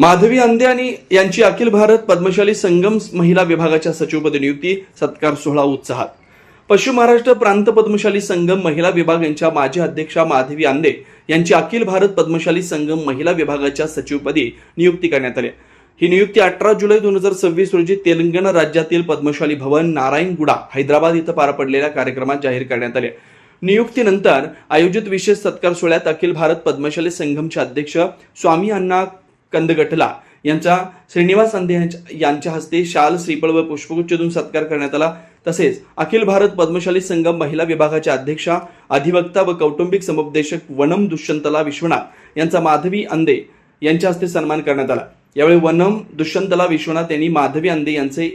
माधवी अंधे आणि यांची अखिल भारत पद्मशाली संगम महिला विभागाच्या सचिवपदी नियुक्ती, सत्कार सोहळा उत्साहात. पश्चिम महाराष्ट्र प्रांत पद्मशाली संगम महिला विभाग यांच्या माजी अध्यक्षा माधवी अंधे यांची अखिल भारत पद्मशाली संगम महिला विभागाच्या सचिवपदी नियुक्ती करण्यात आली. ही नियुक्ती 18 जुलै 2026 रोजी तेलंगणा राज्यातील पद्मशाली भवन, नारायणगुडा, हैदराबाद इथं पार पडलेल्या कार्यक्रमात जाहीर करण्यात आले. नियुक्तीनंतर आयोजित विशेष सत्कार सोहळ्यात अखिल भारत पद्मशाली संगमचे अध्यक्ष स्वामी अण्णा कंदगटला यांचा श्रीनिवास अंधे यांच्या हस्ते शाल, श्रीफळ व पुष्पगुच्छ देऊन सत्कार करण्यात आला. तसेच अखिल भारत पद्मशाली संगम महिला विभागाच्या अध्यक्षा, अधिवक्ता व कौटुंबिक समुपदेशक वनम दुष्यंतला विश्वनाथ यांचा माधवी अंधे यांच्या हस्ते सन्मान करण्यात आला. यावेळी वनम दुष्यंतला विश्वनाथ यांनी माधवी अंधे यांचे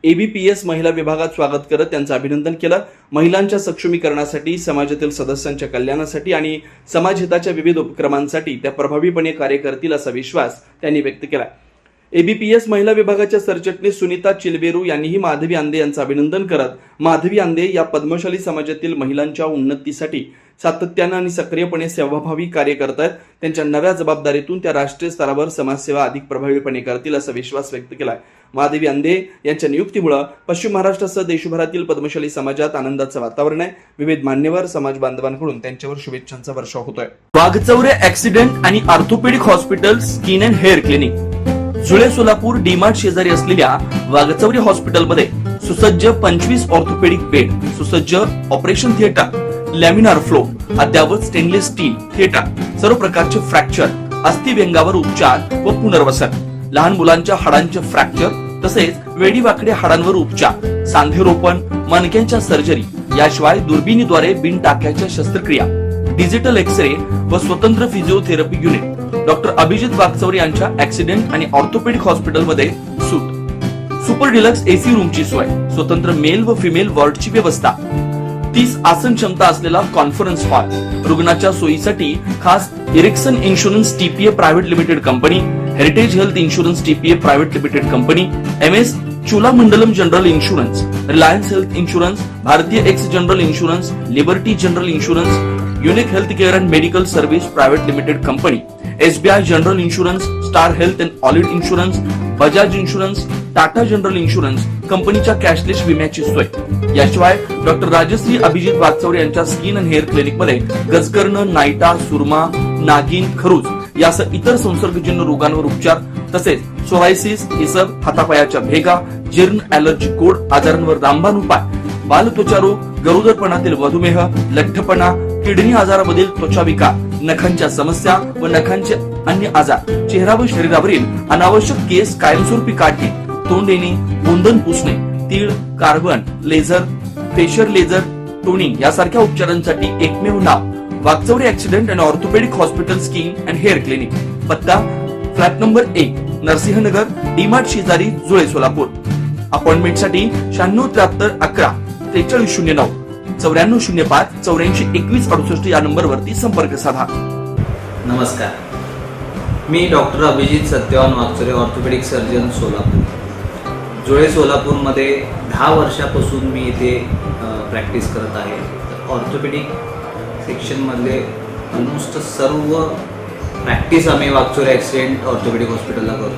ABPS महिला विभागात स्वागत करत त्यांचं अभिनंदन केलं. महिलांच्या सक्षमीकरणासाठी, समाजातील सदस्यांच्या कल्याणासाठी आणि समाजहिताच्या विविध उपक्रमांसाठी त्या प्रभावीपणे कार्य करतील असा विश्वास त्यांनी व्यक्त केला. ABPS महिला विभागाच्या सरचिटणीस सुनीता चिलबेरू यांनीही माधवी अंधे यांचं अभिनंदन करत, माधवी अंधे या पद्मशाली समाजातील महिलांच्या उन्नतीसाठी सातत्यानं आणि सक्रियपणे सेवाभावी कार्य करत आहेत. त्यांच्या नव्या जबाबदारीतून त्या राष्ट्रीय स्तरावर समाजसेवा अधिक प्रभावीपणे करतील असा विश्वास व्यक्त केला. माधवी अंधे यांच्या नियुक्तीमुळे पश्चिम महाराष्ट्रासह देशभरातील पद्मशाली समाजात आनंदाचं वातावरण आहे. विविध मान्यवर समाज बांधवांकडून त्यांच्यावर शुभेच्छांचा वर्षाव होतोय. वाघचौरे ऍक्सिडेंट आणि orthopaedic hospital, skin and hair clinic, जुळे, सोलापूर, डीमार्ट शेजारी असलेल्या वाघचौरे हॉस्पिटलमध्ये सुसज्ज 25 ऑर्थोपेडिक बेड, सुसज्ज ऑपरेशन थिएटर, लॅमिनार फ्लो, अद्यावत स्टेनलेस स्टील थिएटर, सर्व प्रकारचे फ्रॅक्चर, अस्थिव्यंगावर उपचार व पुनर्वसन, लहान मुलांच्या हाडांचे फ्रॅक्चर तसेच वेडीवाकडे हाडांवर उपचार, सांधेरोपण, मणक्यांच्या सर्जरी, याशिवाय दुर्बिणीद्वारे बिन टाक्याच्या शस्त्रक्रिया, डिजिटल एक्सरे व स्वतंत्र physiotherapy unit. Doctor Abhijit Waghchaure यांच्या ऍक्सिडेंट आणि ऑर्थोपेडिक हॉस्पिटलमध्ये सूट, सुपर डिलक्स AC रूमची सोय, स्वतंत्र मेल व फिमेल वॉर्डची व्यवस्था, 30 आसन क्षमता असलेला कॉन्फरन्स हॉल, रुग्णाच्या सोयीसाठी खास Ericson insurance TPA private limited company, heritage health insurance TPA private limited company, MS Cholamandalam general insurance, Reliance health insurance, Bharatiya AXA general insurance, Liberty general insurance, unique health care and medical service private limited company, SBI general insurance, star health and allied insurance, Bajaj insurance, Tata general insurance कंपनीच्या cashless विम्याची सोय. याशिवाय doctor Rajshri Abhijit Waghchaure यांच्या skin and hair clinic मध्ये गजकर्ण, नायटा, सुरमा, नागिन, खरूज यासह इतर संसर्गजन्य रोगांवर उपचार, तसेच सोरायसिस, इसब, हातापायाच्या भेगा, जीर्ण, ॲलर्जी, गोड आजारांवर रामबाण उपाय, बालत्वचा रोग, गरोदरपणातील मधुमेह, लठ्ठपणा, किडनी आजारामधील त्वचा विकार, नखांच्या समस्या व नखांचे अन्य आजार, चेहरा व शरीरावरील अनावश्यक केस कायमस्वरूपी काढणे, तोंड येणे, गोंधन पुसणे, तीळ, carbon, laser, facial laser, toning यासारख्या उपचारांसाठी एकमेव नाव वाघचौरे ऍक्सिडेंट आणि orthopaedic hospital, skin and hair clinic. पत्ता फ्लॅट नंबर 1, नरसिंहनगर, डीमार्ट शेजारी, जुळे, सोलापूर. अपॉइंटमेंटसाठी 9673 11 4309 9405 84 21 68 या नंबरवरती संपर्क साधा. नमस्कार, मी doctor Abhijit Satyavan Waghchaure, orthopaedic surgeon, Solapur. Jule, सोलापूरमध्ये 10 वर्षापासून मी इथे प्रॅक्टिस करत आहे. ऑर्थोपेडिक सेक्शनमधले ऑलमोस्ट सर्व प्रॅक्टिस आम्ही वाघचौरे ॲक्सिडेंट ऑर्थोपेडिक हॉस्पिटलला करतो.